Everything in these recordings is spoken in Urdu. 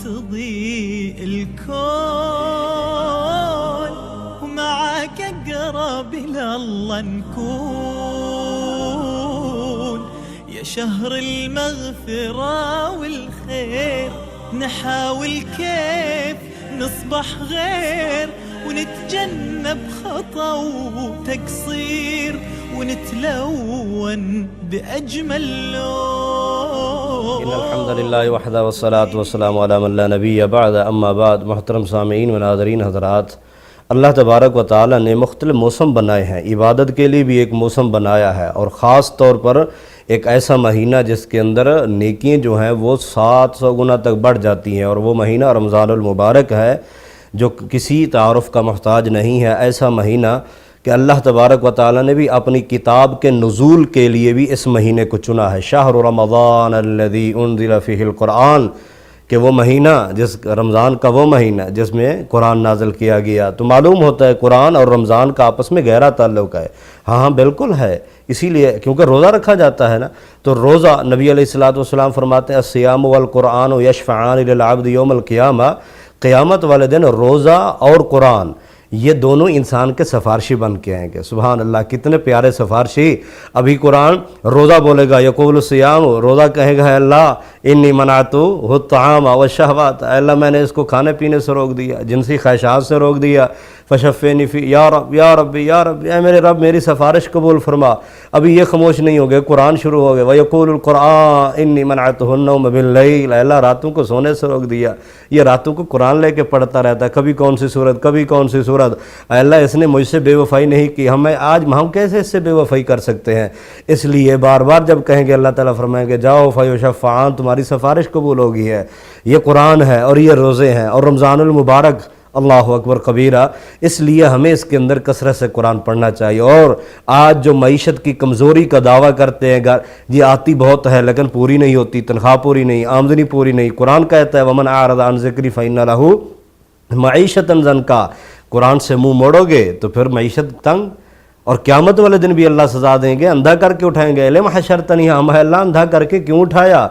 تضيء الكون ومعك أقرب إلى الله نكون يا شهر المغفرة والخير نحاول كيف نصبح غير ونتجنب خطأ وتقصير ونتلون بأجمل لون. ان الحمد للہ وحدہ والصلاة والسلام علی من لا نبی بعد. اما بعد. محترم سامعین و ناظرین حضرات، اللہ تبارک و تعالی نے مختلف موسم بنائے ہیں، عبادت کے لیے بھی ایک موسم بنایا ہے، اور خاص طور پر ایک ایسا مہینہ جس کے اندر نیکیاں جو ہیں وہ 700 گنا تک بڑھ جاتی ہیں، اور وہ مہینہ رمضان المبارک ہے جو کسی تعارف کا محتاج نہیں ہے. ایسا مہینہ کہ اللہ تبارک و تعالی نے بھی اپنی کتاب کے نزول کے لیے بھی اس مہینے کو چنا ہے. شہر رمضان الذی انزل فیہ القرآن، کہ وہ مہینہ رمضان کا وہ مہینہ جس میں قرآن نازل کیا گیا. تو معلوم ہوتا ہے قرآن اور رمضان کا آپس میں گہرا تعلق ہے. ہاں بالکل ہے، اسی لیے کیونکہ روزہ رکھا جاتا ہے نا، تو روزہ نبی علیہ الصلوۃ فرماتے ہیں الصیام والقرآن یشفعان للعبد یوم القیامہ، قیامت والے دن روزہ اور قرآن یہ دونوں انسان کے سفارشی بن کے آئیں گے. سبحان اللہ، کتنے پیارے سفارشی. ابھی قرآن روزہ بولے گا، یقول الصیام، روزہ کہے گا اے اللہ انی منعتو الطعام والشہوات، اے اللہ میں نے اس کو کھانے پینے سے روک دیا، جنسی خواہشات سے روک دیا. فشفینی فی یا رب یا رب یا رب، اے میرے رب میری سفارش قبول فرما. ابھی یہ خاموش نہیں ہو گئے، قرآن شروع ہو گئے. وَيَقُولُ الْقُرْآنُ إِنِّي مَنَعْتُهُ النَّوْمَ بِاللَّيْلِ، اے اللہ راتوں کو سونے سے روک دیا. یہ راتوں کو قرآن لے کے پڑھتا رہتا ہے، کبھی کون سی صورت کبھی کون سی صورت. اے اللہ اس نے مجھ سے بے وفائی نہیں کی، ہم کیسے اس سے بے وفائی کر سکتے ہیں. اس لیے بار بار جب کہیں گے اللہ تعالیٰ فرمائیں گے جاؤ فیشفعان، تمہاری سفارش قبول ہوگی ہے. یہ قرآن ہے اور یہ روزے ہیں اور رمضان المبارک، اللہ اکبر کبیرہ. اس لیے ہمیں اس کے اندر کثرت سے قرآن پڑھنا چاہیے. اور آج جو معیشت کی کمزوری کا دعویٰ کرتے ہیں جی آتی بہت ہے لیکن پوری نہیں ہوتی، تنخواہ پوری نہیں، آمدنی پوری نہیں. قرآن کہتا ہے وَمَنْ أَعْرَضَ عَنْ ذِكْرِي فَإِنَّ لَهُ مَعِيشَةً ضَنْكًا، قرآن سے منہ موڑو گے تو پھر معیشت تنگ، اور قیامت والے دن بھی اللہ سزا دیں گے. اندھا کر کے اٹھائیں گے، لِمَ حَشَرْتَنِی، ہم اللہ اندھا کر کے کیوں اٹھایا،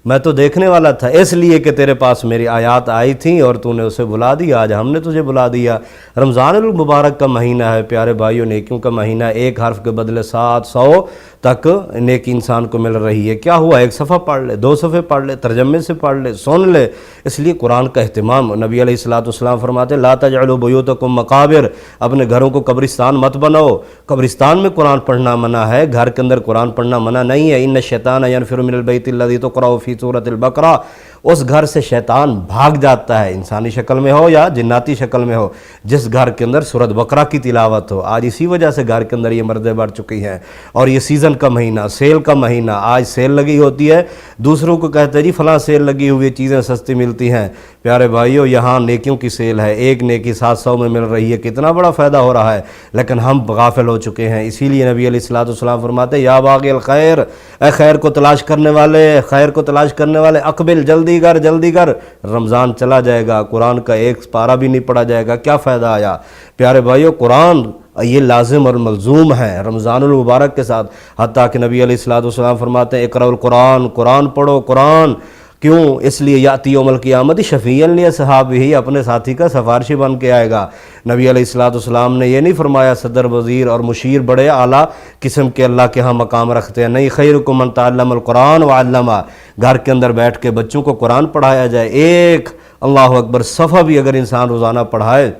میں تو دیکھنے والا تھا. اس لیے کہ تیرے پاس میری آیات آئی تھیں اور تو نے اسے بلا دیا، آج ہم نے تجھے بلا دیا. رمضان المبارک کا مہینہ ہے پیارے بھائیوں، نیکیوں کا مہینہ. ایک حرف کے بدلے 700 تک نیکی انسان کو مل رہی ہے. کیا ہوا، ایک صفحہ پڑھ لے، 2 صفحے پڑھ لے، ترجمے سے پڑھ لے، سن لے. اس لیے قرآن کا اہتمام. نبی علیہ الصلوۃ فرماتے لا تجعلوا بیوتکم مقابر، اپنے گھروں کو قبرستان مت بناؤ. قبرستان میں قرآن پڑھنا منع ہے، گھر کے اندر قرآن پڑھنا منع نہیں ہے. ان الشیطان ینفر من البیت الذی تقرأ فی سورۃ البقرہ، اس گھر سے شیطان بھاگ جاتا ہے، انسانی شکل میں ہو یا جناتی شکل میں ہو، جس گھر کے اندر سورۃ بقرہ کی تلاوت ہو. آج اسی وجہ سے گھر کے اندر یہ مردیں بڑھ چکی ہیں. اور یہ سیزن کا مہینہ، سیل کا مہینہ، آج سیل لگی ہوتی ہے، دوسروں کو کہتے ہیں جی فلاں سیل لگی ہوئی چیزیں سستی ملتی ہیں. پیارے بھائیو یہاں نیکیوں کی سیل ہے، ایک نیکی 700 میں مل رہی ہے، کتنا بڑا فائدہ ہو رہا ہے، لیکن ہم غافل ہو چکے ہیں. اسی لیے نبی علیہ الصلوۃ فرماتے یا باغی الخیر، اے خیر کو تلاش کرنے والے، خیر کو تلاش کرنے والے، اقبل، جلدی کر جلدی کر، رمضان چلا جائے گا، قرآن کا ایک پارہ بھی نہیں پڑھا جائے گا، کیا فائدہ آیا. پیارے بھائیو قرآن یہ لازم اور ملزوم ہے رمضان المبارک کے ساتھ. حتیٰ کہ نبی علیہ الصلوۃ فرماتے ہیں اقرأ القرآن، قرآن پڑھو. قرآن کیوں؟ اس لیے یاتی یوم القیامت شفیعا لاصحابہ، اپنے ساتھی کا سفارشی بن کے آئے گا. نبی علیہ الصلوۃ نے یہ نہیں فرمایا صدر، وزیر اور مشیر بڑے اعلیٰ قسم کے اللہ کے ہاں مقام رکھتے ہیں، نہیں. خیرکم من تعلم القرآن وعلمہ، گھر کے اندر بیٹھ کے بچوں کو قرآن پڑھایا جائے. ایک اللہ اکبر صفحہ بھی اگر انسان روزانہ پڑھائے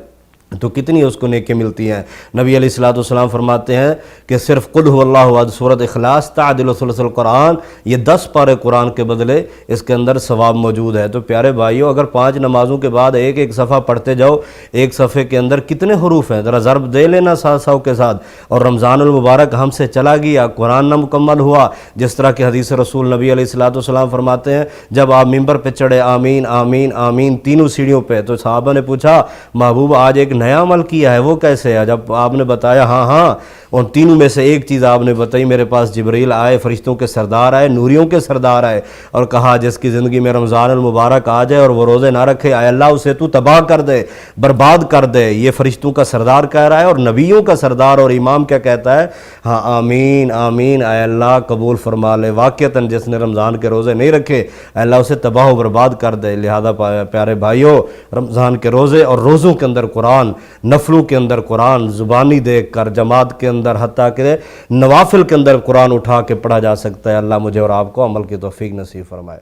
تو کتنی اس کو نیکی ملتی ہیں. نبی علیہ الصلوۃ فرماتے ہیں کہ صرف قل هو اللہ احد سورۃ اخلاص تعدل ثلث القرآن، یہ 10 پارے قرآن کے بدلے اس کے اندر ثواب موجود ہے. تو پیارے بھائیو اگر 5 نمازوں کے بعد ایک ایک صفحہ پڑھتے جاؤ، ایک صفحے کے اندر کتنے حروف ہیں، ذرا ضرب دے لینا 100 کے ساتھ. اور رمضان المبارک ہم سے چلا گیا، قرآن نہ مکمل ہوا. جس طرح کہ حدیث رسول نبی علیہ الصلوۃ فرماتے ہیں جب آپ ممبر پہ چڑھے آمین آمین آمین تینوں سیڑھیوں پہ، تو صحابہ نے پوچھا محبوب آج ایک نیا عمل کیا ہے، وہ کیسے ہے؟ جب آپ نے بتایا ہاں ان تینوں میں سے ایک چیز آپ نے بتائی، میرے پاس جبریل آئے، فرشتوں کے سردار آئے، نوریوں کے سردار آئے، اور کہا جس کی زندگی میں رمضان المبارک آ جائے اور وہ روزے نہ رکھے، اے اللہ اسے تو تباہ کر دے، برباد کر دے۔ یہ فرشتوں کا سردار کہہ رہا ہے، اور نبیوں کا سردار اور امام کیا کہتا ہے؟ ہاں آمین آمین، اے اللہ قبول فرما لے۔ واقعتاً جس نے رمضان کے روزے نہیں رکھے، اے اللہ اسے تباہ و برباد کر دے۔ لہذا پیارے بھائیوں، رمضان کے روزے اور روزوں کے اندر قرآن، نفلوں کے اندر قرآن زبانی دیکھ کر، جماعت کے اندر، حتیٰ کہ نوافل کے اندر قرآن اٹھا کے پڑھا جا سکتا ہے۔ اللہ مجھے اور آپ کو عمل کی توفیق نصیب فرمائے۔